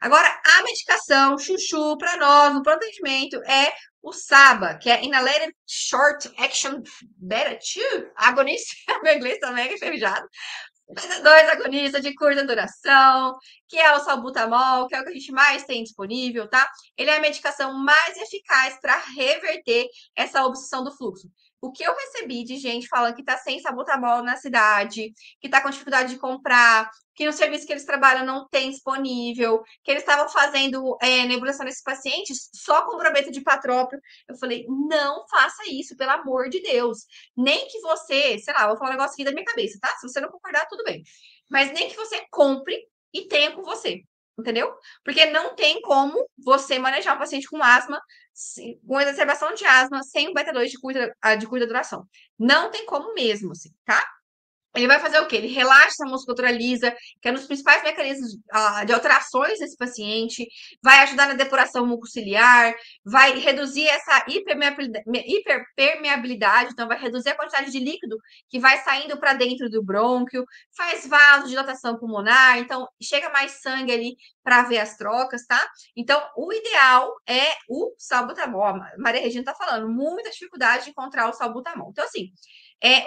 Agora, a medicação chuchu para nós, no pronto atendimento, é o SABA, que é Inhalated Short Action Beta 2 Agonist. Meu inglês tá mega enferrujado. Beta 2 agonista de curta duração, que é o salbutamol, que é o que a gente mais tem disponível, tá? Ele é a medicação mais eficaz para reverter essa obstrução do fluxo. O que eu recebi de gente falando que tá sem salbutamol na cidade, que tá com dificuldade de comprar, que no serviço que eles trabalham não tem disponível, que eles estavam fazendo nebulização nesses pacientes só com brometo de patrópio. Eu falei, não faça isso, pelo amor de Deus. Nem que você, sei lá, vou falar um negócio aqui da minha cabeça, tá? Se você não concordar, tudo bem. Mas nem que você compre e tenha com você, entendeu? Porque não tem como você manejar um paciente com asma, com exacerbação de asma, sem o beta-2 de curta duração. Não tem como mesmo, assim, tá? Ele vai fazer o quê? Ele relaxa a musculatura lisa, que é um dos principais mecanismos de alterações desse paciente, vai ajudar na depuração mucociliar, vai reduzir essa hiperpermeabilidade, então vai reduzir a quantidade de líquido que vai saindo para dentro do brônquio, faz vasodilatação pulmonar, então chega mais sangue ali para ver as trocas, tá? Então, o ideal é o salbutamol. A Maria Regina tá falando, muita dificuldade de encontrar o salbutamol. Então, assim,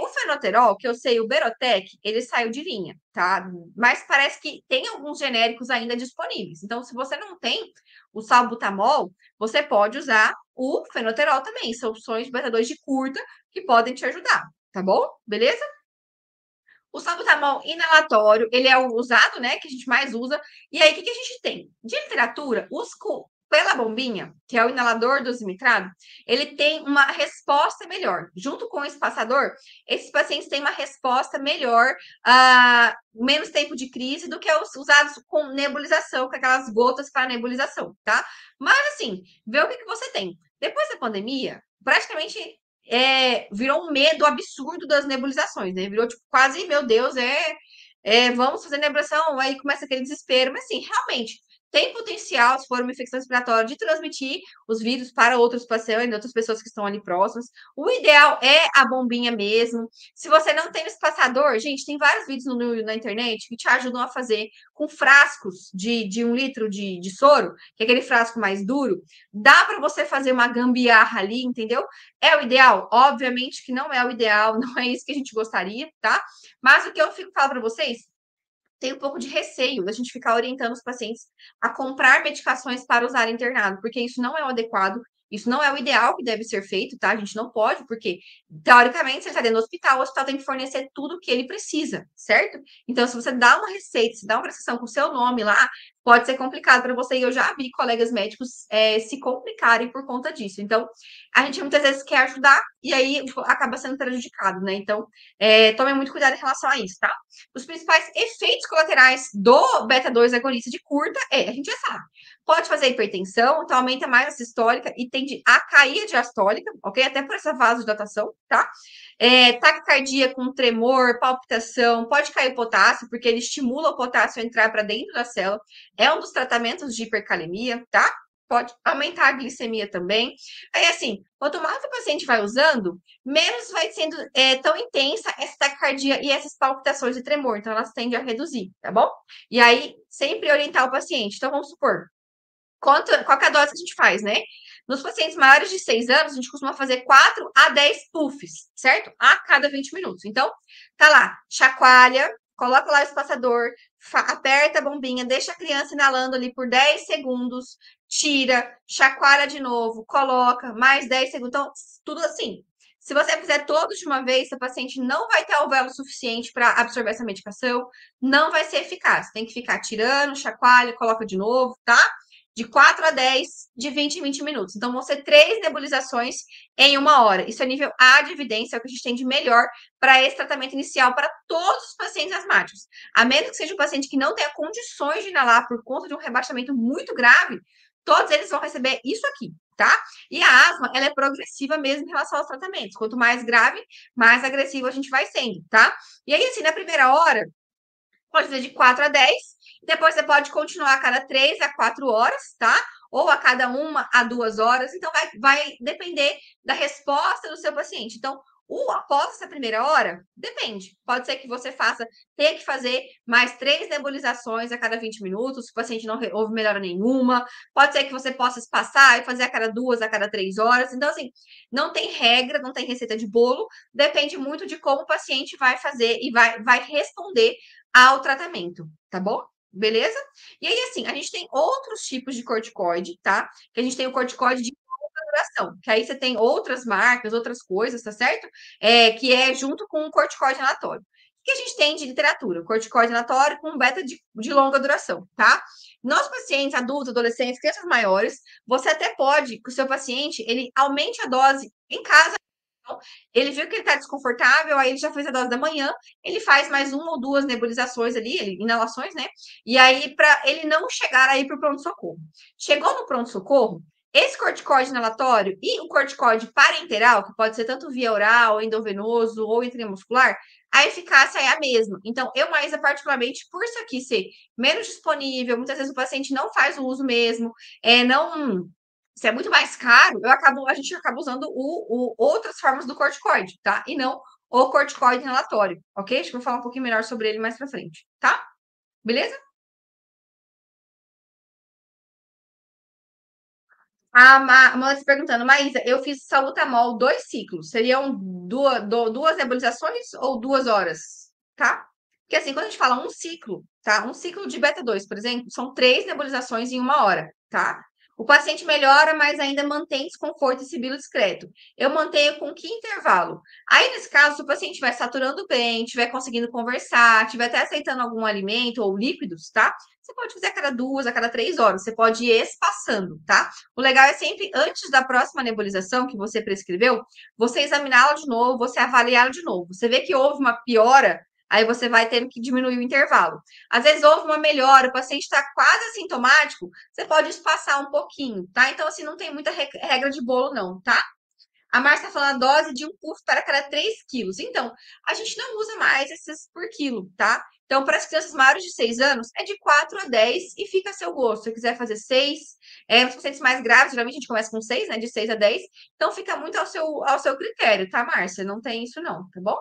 o fenoterol, que eu sei, o Berotec, ele saiu de linha, tá? Mas parece que tem alguns genéricos ainda disponíveis. Então, se você não tem o salbutamol, você pode usar o fenoterol também. São opções de beta-2 de curta que podem te ajudar, tá bom? Beleza? O salbutamol inalatório, ele é o usado, né, que a gente mais usa. E aí, o que a gente tem? De literatura, pela bombinha, que é o inalador dosimetrado, ele tem uma resposta melhor. Junto com o espaçador, esses pacientes têm uma resposta melhor, menos tempo de crise do que os usados com nebulização, com aquelas gotas para nebulização, tá? Mas, assim, vê o que você tem. Depois da pandemia, praticamente virou um medo absurdo das nebulizações, né? Virou tipo quase, meu Deus, vamos fazer nebulização, aí começa aquele desespero, mas assim, realmente tem potencial, se for uma infecção respiratória, de transmitir os vírus para outros pacientes, outras pessoas que estão ali próximas. O ideal é a bombinha mesmo. Se você não tem o espaçador, gente, tem vários vídeos na internet que te ajudam a fazer com frascos de 1 litro de soro, que é aquele frasco mais duro. Dá para você fazer uma gambiarra ali, entendeu? É o ideal? Obviamente que não é o ideal, não é isso que a gente gostaria, tá? Mas o que eu fico falando para vocês, tem um pouco de receio da gente ficar orientando os pacientes a comprar medicações para usar internado, porque isso não é o adequado, isso não é o ideal que deve ser feito, tá? A gente não pode, porque, teoricamente, você está dentro do hospital, o hospital tem que fornecer tudo o que ele precisa, certo? Então, se você dá uma receita, se dá uma prescrição com o seu nome lá, pode ser complicado para você. E eu já vi colegas médicos se complicarem por conta disso. Então, a gente muitas vezes quer ajudar e aí acaba sendo prejudicado, né? Então, tome muito cuidado em relação a isso, tá? Os principais efeitos colaterais do beta-2 agonista de curta a gente já sabe. Pode fazer hipertensão, então aumenta mais a sistólica e tende a cair a diastólica, ok? Até por essa vasodilatação, tá? Taquicardia com tremor, palpitação, pode cair o potássio, porque ele estimula o potássio a entrar para dentro da célula. É um dos tratamentos de hipercalemia, tá? Pode aumentar a glicemia também. Aí, assim, quanto mais o paciente vai usando, menos vai sendo tão intensa essa taquicardia e essas palpitações de tremor. Então, elas tendem a reduzir, tá bom? E aí, sempre orientar o paciente. Então, vamos supor, qual que é a dose que a gente faz, né? Nos pacientes maiores de 6 anos, a gente costuma fazer 4 a 10 puffs, certo? A cada 20 minutos. Então, tá lá, chacoalha, coloca lá o espaçador, aperta a bombinha, deixa a criança inalando ali por 10 segundos, tira, chacoalha de novo, coloca, mais 10 segundos. Então, tudo assim. Se você fizer todos de uma vez, seu paciente não vai ter alvéolo suficiente para absorver essa medicação, não vai ser eficaz. Tem que ficar tirando, chacoalha, coloca de novo, tá? De 4 a 10, de 20 em 20 minutos. Então, vão ser 3 nebulizações em 1 hora. Isso é nível A de evidência, é o que a gente tem de melhor para esse tratamento inicial para todos os pacientes asmáticos. A menos que seja um paciente que não tenha condições de inalar por conta de um rebaixamento muito grave, todos eles vão receber isso aqui, tá? E a asma, ela é progressiva mesmo em relação aos tratamentos. Quanto mais grave, mais agressivo a gente vai sendo, tá? E aí, assim, na primeira hora, pode fazer de 4 a 10, depois você pode continuar a cada 3 a 4 horas, tá? Ou a cada 1 a 2 horas. Então, vai depender da resposta do seu paciente. Então, O após essa primeira hora, depende. Pode ser que você tenha que fazer mais 3 nebulizações a cada 20 minutos, se o paciente não houve melhora nenhuma. Pode ser que você possa espaçar e fazer a cada 2, a cada 3 horas. Então, assim, não tem regra, não tem receita de bolo, depende muito de como o paciente vai fazer e vai responder ao tratamento, tá bom? Beleza? E aí, assim, a gente tem outros tipos de corticoide, tá? Que a gente tem o corticoide de longa duração, que aí você tem outras marcas, outras coisas, tá certo? Que é junto com o corticoide anatório. O que a gente tem de literatura? O corticoide anatório com beta de longa duração, tá? Nos pacientes adultos, adolescentes, crianças maiores, você até pode, que o seu paciente, ele aumente a dose em casa. Então, ele viu que ele está desconfortável, aí ele já fez a dose da manhã, ele faz mais 1 ou 2 nebulizações ali, inalações, né? E aí, para ele não chegar aí para o pronto-socorro. Chegou no pronto-socorro, esse corticoide inalatório e o corticoide parenteral, que pode ser tanto via oral, endovenoso ou intramuscular, a eficácia é a mesma. Então, eu, Maísa, particularmente, por isso aqui ser menos disponível, muitas vezes o paciente não faz o uso mesmo, não se é muito mais caro, a gente acaba usando outras formas do corticoide, tá? E não o corticoide inalatório, ok? Acho que eu vou falar um pouquinho melhor sobre ele mais pra frente, tá? Beleza? A Amanda perguntando, Maísa, eu fiz salbutamol 2 ciclos, seriam duas nebulizações ou 2 horas, tá? Porque assim, quando a gente fala um ciclo, tá? Um ciclo de beta-2, por exemplo, são 3 nebulizações em 1 hora, tá? O paciente melhora, mas ainda mantém desconforto e sibilo discreto. Eu mantenho com que intervalo? Aí, nesse caso, se o paciente estiver saturando bem, estiver conseguindo conversar, estiver até aceitando algum alimento ou líquidos, tá? Você pode fazer a cada 2, a cada 3 horas. Você pode ir espaçando, tá? O legal é sempre, antes da próxima nebulização que você prescreveu, você examiná-la de novo, você avaliá-la de novo. Você vê que houve uma piora, aí você vai ter que diminuir o intervalo. Às vezes houve uma melhora, o paciente está quase assintomático, você pode espaçar um pouquinho, tá? Então, assim, não tem muita regra de bolo, não, tá? A Márcia está falando a dose de um puff para cada 3 quilos. Então, a gente não usa mais esses por quilo, tá? Então, para as crianças maiores de 6 anos, é de 4 a 10 e fica a seu gosto. Se você quiser fazer 6, nos pacientes mais graves, geralmente a gente começa com 6, né? De 6 a 10. Então, fica muito ao seu critério, tá, Márcia? Não tem isso não, tá bom?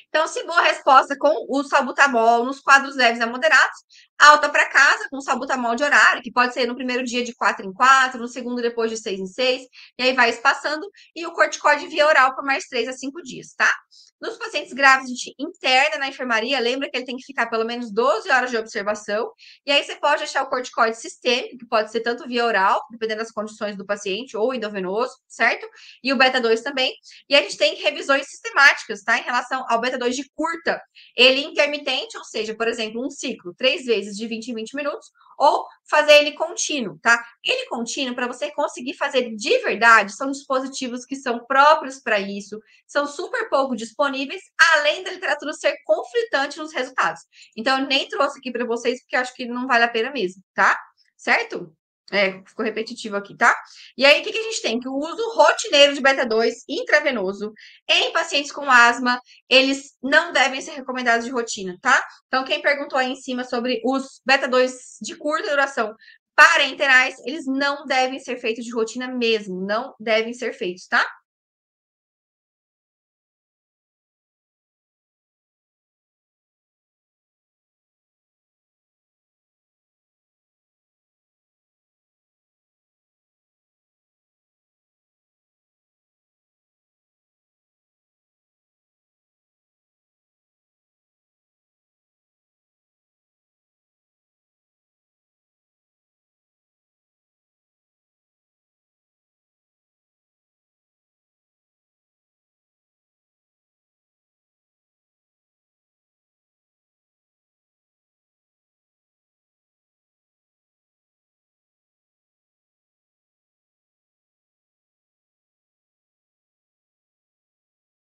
Então, se boa resposta com o salbutamol nos quadros leves a moderados, alta para casa com salbutamol de horário, que pode ser no primeiro dia de 4 em 4, no segundo depois de 6 em 6, e aí vai espaçando, e o corticoide via oral por mais 3 a 5 dias, tá? Nos pacientes graves, a gente interna na enfermaria, lembra que ele tem que ficar pelo menos 12 horas de observação, e aí você pode achar o corticoide sistêmico, que pode ser tanto via oral, dependendo das condições do paciente, ou endovenoso, certo? E o beta-2 também. E a gente tem revisões sistemáticas, tá? Em relação ao beta-2 de curta. Ele intermitente, ou seja, por exemplo, um ciclo, 3 vezes de 20 em 20 minutos, ou fazer ele contínuo, tá? Ele contínuo, para você conseguir fazer de verdade, são dispositivos que são próprios para isso, são super pouco disponíveis, além da literatura ser conflitante nos resultados. Então, eu nem trouxe aqui para vocês, porque eu acho que não vale a pena mesmo, tá? Certo? Ficou repetitivo aqui, tá? E aí, o que, que a gente tem? Que o uso rotineiro de beta-2 intravenoso em pacientes com asma, eles não devem ser recomendados de rotina, tá? Então, quem perguntou aí em cima sobre os beta-2 de curta duração parenterais, eles não devem ser feitos de rotina mesmo, não devem ser feitos, tá?